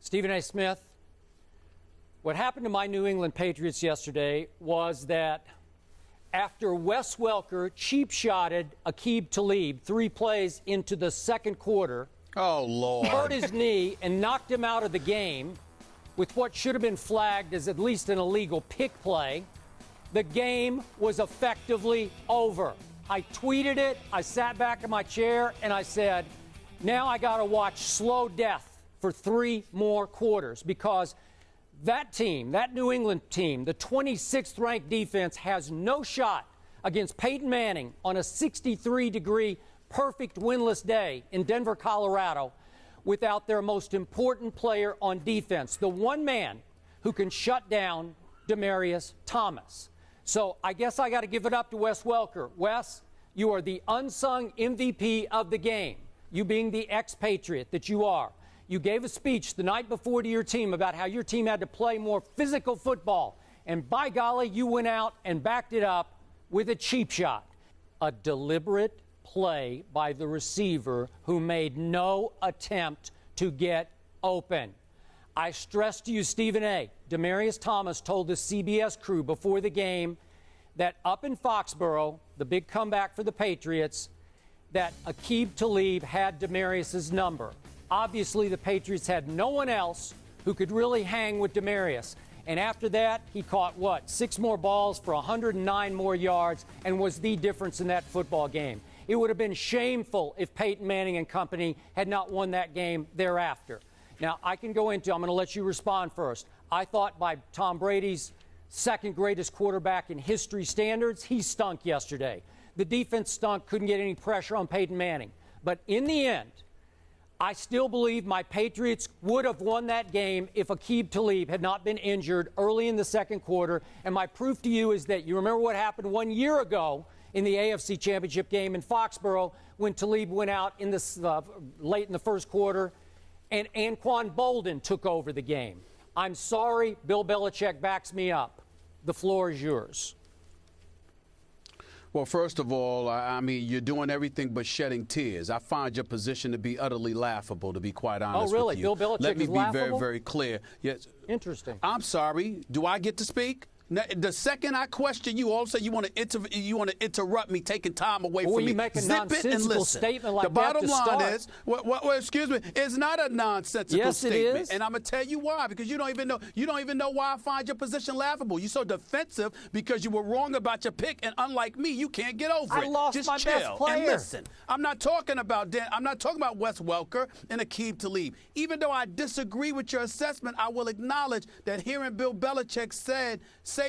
Stephen A. Smith, what happened to my New England Patriots yesterday was that after Wes Welker cheap-shotted Aqib Talib 3 plays into the second quarter, oh, Lord, hurt his knee and knocked him out of the game with what should have been flagged as at least an illegal pick play, the game was effectively over. I tweeted it, I sat back in my chair, and I said, now I got to watch slow death for 3 more quarters because that team, that New England team, the 26th ranked defense, has no shot against Peyton Manning on a 63-degree perfect winless day in Denver, Colorado, without their most important player on defense, the one man who can shut down Demaryius Thomas. So I guess I got to give it up to Wes Welker. Wes, you are the unsung MVP of the game, you being the ex-Patriot that you are. You gave a speech the night before to your team about how your team had to play more physical football. And by golly, you went out and backed it up with a cheap shot. A deliberate play by the receiver who made no attempt to get open. I stress to you, Stephen A., Demaryius Thomas told the CBS crew before the game that up in Foxborough, the big comeback for the Patriots, that Aqib Talib had Demaryius's number. Obviously, the Patriots had no one else who could really hang with Demaryius. And after that, he caught, 6 more balls for 109 more yards and was the difference in that football game. It would have been shameful if Peyton Manning and company had not won that game thereafter. Now, I'm going to let you respond first. I thought by Tom Brady's second greatest quarterback in history standards, he stunk yesterday. The defense stunk, couldn't get any pressure on Peyton Manning. But in the end, I still believe my Patriots would have won that game if Aqib Talib had not been injured early in the second quarter. And my proof to you is that you remember what happened 1 year ago in the AFC Championship game in Foxborough when Talib went out in the late in the first quarter and Anquan Bolden took over the game. I'm sorry, Bill Belichick backs me up. The floor is yours. Well, first of all, I mean, you're doing everything but shedding tears. I find your position to be utterly laughable, to be quite honest with you. Oh, really? Bill Belichick Let me is be laughable? very, very clear. Yes. Interesting. I'm sorry. Do I get to speak? Now, the second I question you, all of a sudden you want to interrupt me, taking time away from me. You make a Zip it and listen. Statement like the bottom that to line start. is, excuse me, it's not a nonsensical statement. Yes, it is. And I'm gonna tell you why. Because you don't even know why I find your position laughable. You're so defensive because you were wrong about your pick, and unlike me, you can't get over it. I lost Just my chill best player. and listen. I'm not talking about Wes Welker and Aqib Talib. Even though I disagree with your assessment, I will acknowledge that hearing Bill Belichick say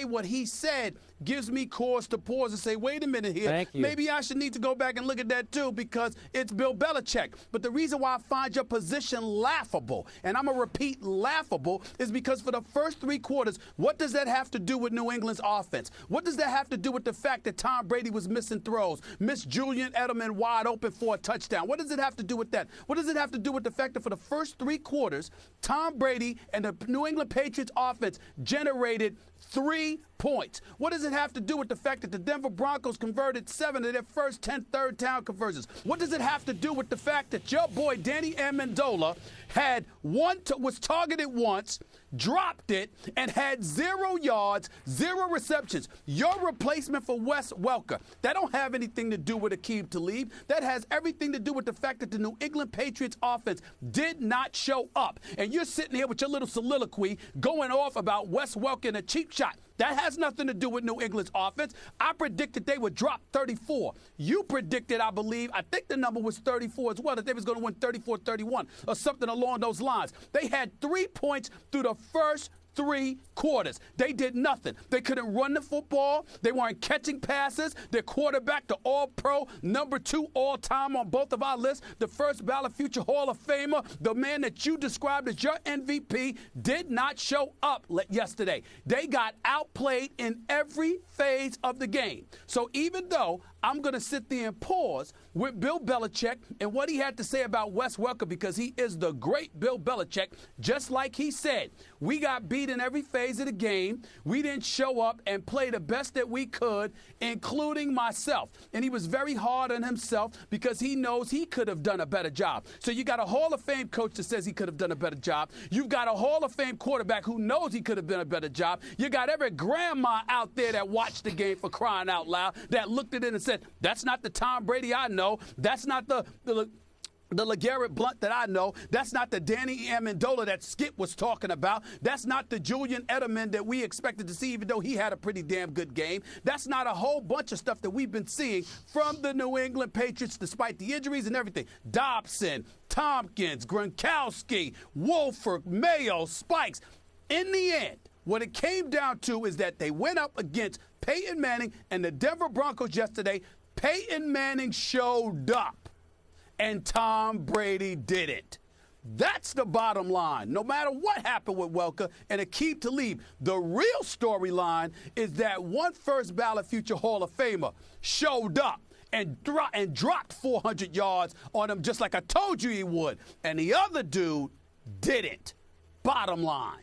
what he said gives me cause to pause and say, wait a minute here. Thank you. Maybe I should need to go back and look at that too because it's Bill Belichick. But the reason why I find your position laughable, and I'm going to repeat laughable, is because for the first 3 quarters, what does that have to do with New England's offense? What does that have to do with the fact that Tom Brady was missing throws, missed Julian Edelman wide open for a touchdown? What does it have to do with that? What does it have to do with the fact that for the first 3 quarters, Tom Brady and the New England Patriots offense generated 3 points? What does it have to do with the fact that the Denver Broncos converted 7 of their first 10 third-down conversions? What does it have to do with the fact that your boy Danny Amendola was targeted once, dropped it, and had 0 yards, 0 receptions? Your replacement for Wes Welker, that don't have anything to do with Aqib Talib. That has everything to do with the fact that the New England Patriots offense did not show up. And you're sitting here with your little soliloquy going off about Wes Welker and a cheap shot. That has nothing to do with New England's offense. I predicted they would drop 34. You predicted, I think the number was 34 as well, that they was going to win 34-31 or something along those lines. They had 3 points through the first 3 quarters. They did nothing. They couldn't run the football. They weren't catching passes. Their quarterback, the All-Pro, number 2 all-time on both of our lists, the first ballot future Hall of Famer, the man that you described as your MVP, did not show up yesterday. They got outplayed in every phase of the game. So even though I'm going to sit there and pause with Bill Belichick and what he had to say about Wes Welker, because he is the great Bill Belichick, just like he said, we got beat lead in every phase of the game. We didn't show up and play the best that we could, including myself. And he was very hard on himself because he knows he could have done a better job. So you got a Hall of Fame coach that says he could have done a better job. You've got a Hall of Fame quarterback who knows he could have done a better job. You got every grandma out there that watched the game, for crying out loud, that looked at it and said, that's not the Tom Brady I know. That's not the LeGarrette Blount that I know. That's not the Danny Amendola that Skip was talking about. That's not the Julian Edelman that we expected to see, even though he had a pretty damn good game. That's not a whole bunch of stuff that we've been seeing from the New England Patriots, despite the injuries and everything. Dobson, Tompkins, Gronkowski, Wolford, Mayo, Spikes. In the end, what it came down to is that they went up against Peyton Manning and the Denver Broncos yesterday. Peyton Manning showed up, and Tom Brady didn't. That's the bottom line. No matter what happened with Welker and Aqib Talib, the real storyline is that one first ballot future Hall of Famer showed up and dropped 400 yards on him just like I told you he would. And the other dude didn't. Bottom line.